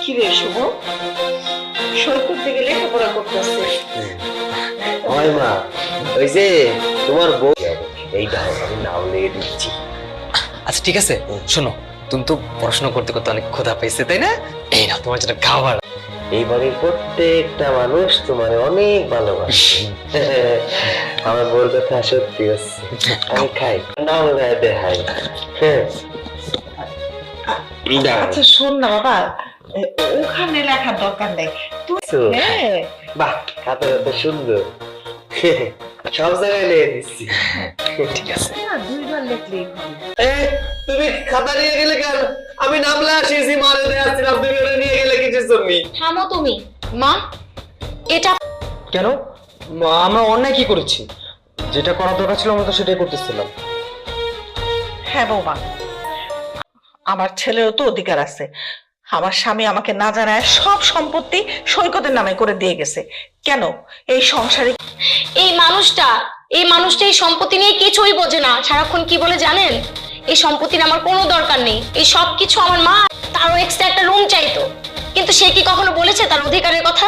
কি রে শুভ, সই করতে গেলে লেখাপড়া করতেছে? হয় মা, ওই যে তোমার বউ, এই দাও আমি নাম লিখে দিচ্ছি। আচ্ছা ঠিক আছে, শোনো, তুমি তো পড়াশোনা করতে করতে অনেক ক্ষুধা পেয়েছে তাই না? এই না তোমার জন্য খাবার। এই বাড়ির প্রত্যেকটা মানুষ তোমার অনেক ভালোবাসে। আমার বউর কথা সত্যি হচ্ছে। আমি খাই, নাম দেখাই। হ্যাঁ আচ্ছা শোন না বাবা, ওখানে লেখার দরকার নেই তুই। হ্যাঁ বাহ, খাতা এত সুন্দর, সব জায়গায় লিখে দিচ্ছি। ঠিক আছে। দুইবার লিখলেই হবে। তুমি খাতা নিয়ে গেলে কেন? আমি নামলা আসিছি, মারে দিয়ে আসছিলাম, তুমি ওটা নিয়ে গেলে কিছু তুমি। থামো তুমি। মা, এটা কেন? আমরা অন্যায় কি করেছি? যেটা করার দরকার ছিল আমরা তো সেটাই করতেছিলাম। হ্যাঁ বৌমা, আমার ছেলেরও তো অধিকার আছে। আমার স্বামী আমাকে না জানায় সব সম্পত্তি সৈকতের নামে করে দিয়ে গেছে। কেন এই সংসারে এই মানুষটা এই সম্পত্তি নিয়ে কিছুই বোঝে না। সারাক্ষণ কি বলে জানেন? এই সম্পত্তির আমার কোনো দরকার নেই, এই সব কিছু আমার মা, তারও এক্সট্রা একটা রুম চাইতো। কিন্তু সে কি কখনো বলেছে তার অধিকারের কথা?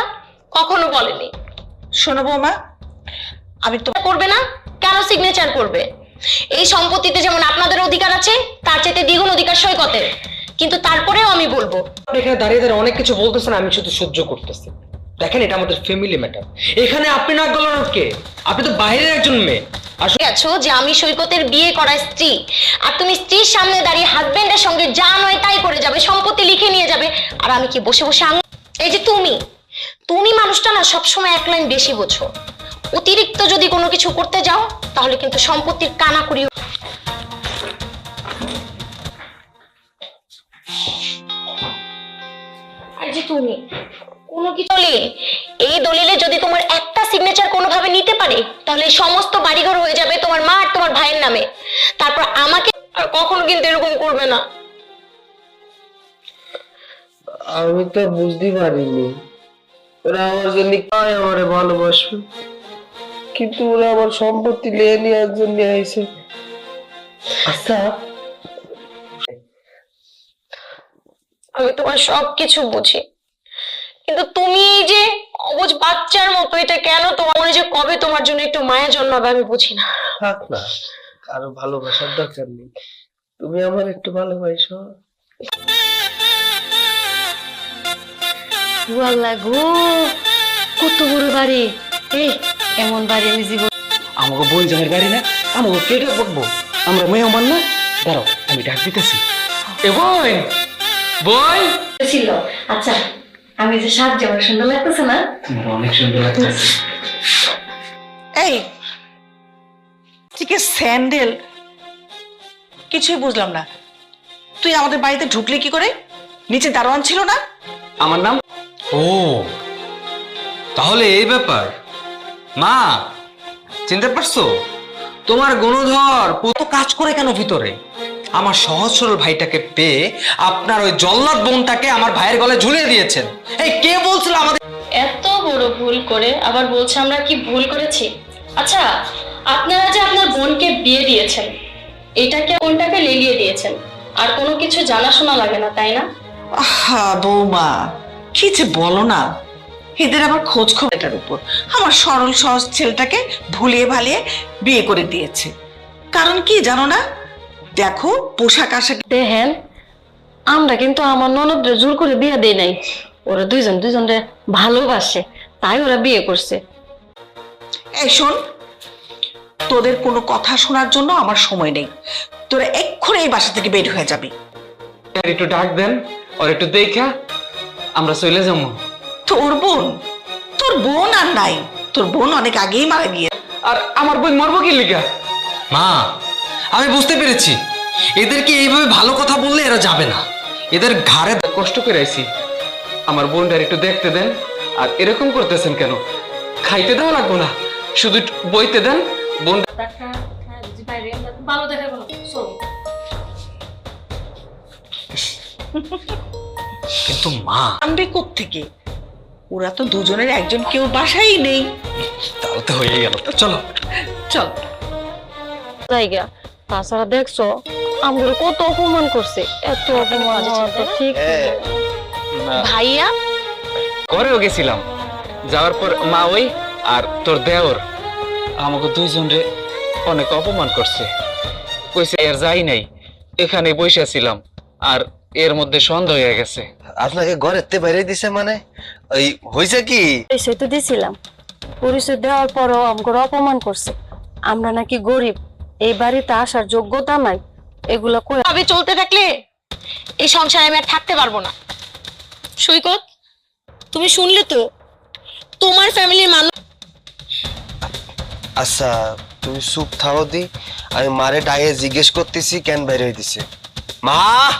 কখনো বলেনি। শোনো বৌমা, আমি তো করবে না কেন? সিগনেচার করবে। এই সম্পত্তিতে যেমন আপনাদের অধিকার আছে, তার চাইতে দ্বিগুণ অধিকার সৈকতের। কিন্তু তারপরেও আমি বলবো, আপনি এখানে দাঁড়িয়ে দাঁড়িয়ে অনেক কিছু বলতেছেন, আমি শুধু সহ্য করতেছি। দেখেন, এটা আমাদের ফ্যামিলি ম্যাটার। এখানে আপনি নাক গলানোর কে? আপনি তো বাইরের একজন মেয়ে। গেছো যে আমি সৈকতের বিয়ে করা স্ত্রী, আর তুমি স্ত্রীর সামনে দাঁড়িয়ে হাজবেন্ডের সঙ্গে যা নয় তাই করে যাবে, সম্পত্তি লিখে নিয়ে যাবে। আর আমি কি বসে বসে এই যে তুমি মানুষটা না সবসময় এক লাইন বেশি বোঝো। অতিরিক্ত যদি কোনো কিছু করতে যাও তাহলে কিন্তু সম্পত্তির কানাকুড়ি। আর যে তুমি কোনো কিছু এই দলিলে যদি তোমার একটা সিগনেচার কোনোভাবে নিতে পারে, তাহলে সমস্ত বাড়িঘর হয়ে যাবে তোমার মা আর তোমার ভাইয়ের নামে। তারপর আমাকে আর কখনো কিন্তু এরকম করবে না। আমি তো বুঝতে পারিনি ওরা আমার জন্য কায় আমারে ভালোবাসবে, কিন্তু ওরা আমার সম্পত্তি নিয়ে নেওয়ার জন্য আইছে। আচ্ছা, আমি তোমার সবকিছু বুঝি, কিন্তু তুমি এই যে অবুঝ বাচ্চার মতো, এটা কেন তোমার মনে যে কবে তোমার জন্য একটু মায়া জন্মাবে আমি বুঝি না। থাক না, কারো ভালোবাসার দরকার নেই, তুমি আমার একটু ভালোবাসো। ওয়াল্লাহ গো, কত বড় বাড়ি! এই এমন বাড়ি আমি জীবন। আমাকে বোন জামের বাড়ি না, আমাকে কে ডাক বকবো? আমরা মেহমান না? দাঁড়াও, আমি ডাক দিতেছি। এ বোন, বোন ছিল। আচ্ছা, আমি যে সাজ আমার সুন্দর লাগতেছে না? তোমার অনেক সুন্দর লাগতেছে। এই ঠিক স্যান্ডেল, কিছুই বুঝলাম না। তুই আমাদের বাড়িতে ঢুকলি কি করে? নিচে দারোয়ান ছিল না? আমার নাম? ও তাহলে এই ব্যাপার। মা, চিনতে পারছো? তোমার গুণধর কত কাজ করে কেন ভিতরে? আমার সহজ সরল ভাইটাকে পেয়ে আপনার ওই জল্লাদ বোনটাকে আমার ভাইয়ের গলায় ঝুলিয়ে দিয়েছেন। এই কে বলছিল আমাদের? এত বড় ভুল করে আবার বলছে আমরা কি ভুল করেছি? আচ্ছা, আপনারা যে আপনার বোনকে বিয়ে দিয়েছেন, এটাকে বোনটাকে লেলিয়ে দিয়েছেন, আর কোনো কিছু জানাশোনা লাগে না, তাই না? আহা বৌমা, কি যে বলো না, এদের আবার খোঁজ খবর এটার উপর। আমার সরল সহজ ছেলেটাকে ভুলিয়ে ভালিয়ে বিয়ে করে দিয়েছে। কারণ কি জানো না? দেখো পোশাক আশাক। দেখেন, আমরা কিন্তু আমার ননদরে জোর করে বিয়ে দেই নাই। ওরা দুইজনরে ভালোবাসে, তাই ওরা বিয়ে করছে। এই শোন, তোদের কোনো কথা শোনার জন্য আমার সময় নেই। তোরা এক্ষুনি এই বাসা থেকে বের হয়ে যাবি। একটু ডাক দেন, আর একটু দেখা আমরা চলে যাবো। তোর বোন আর নাই। তোর বোন অনেক আগেই মারা গিয়ে। আর আমার বোন মরবো কি লিগা? মা, আমি বুঝতে পেরেছি, এদেরকে এইভাবে ভালো কথা বললে এরা যাবে না। এদের ঘাড়ে কষ্ট করে আইছি। আমার বোনটার একটু দেখতে দেন। আর এরকম করতেছেন কেন? খাইতে দেওয়া লাগবো না, শুধু একটু বইতে দেন। বোন ভালো দেখাবো না। কিন্তু মা, আনবে কোত্থেকে? ওরা তো দুজনের একজন কেউ বাসাই নেই। তাহলে তো হয়ে গেল, তো চলো চল। জায়গা তাছাড়া দেখছো আমাদের কত অপমান করছে। এত অপমান হওয়া তো ঠিক না। ভাইয়া ঘরেও গেছিলাম, যাওয়ার পর মা ওই আর তোর দেওর আমাকে দুইজন রে অনেক অপমান করছে, কইছে এর যাই নাই, এখানে বসে ছিলাম আর এর মধ্যে সন্দেহ হয়ে গেছে। আপনাকে ঘরের তে বাইরে দিছে মানে ওই হয়েছে কি? পরিচয় তো দিছিলাম, পরিচয় দেওয়ার পরও আমাকে অপমান করছে। আমরা নাকি গরিব, এই বাড়িতে আসার যোগ্যতা নাই, এগুলা কই ভাবে চলতে থাকলে এই সংসারে আমি আর থাকতে পারবো না। সৈকত, তুমি শুনলে তো, তোমার ফ্যামিলির মানুষ আচ্ছা তুমি চুপ থাও দি, আমি মারে ডাইয়ে জিজ্ঞেস করতেছি কেন বাইরে দিছে। মা!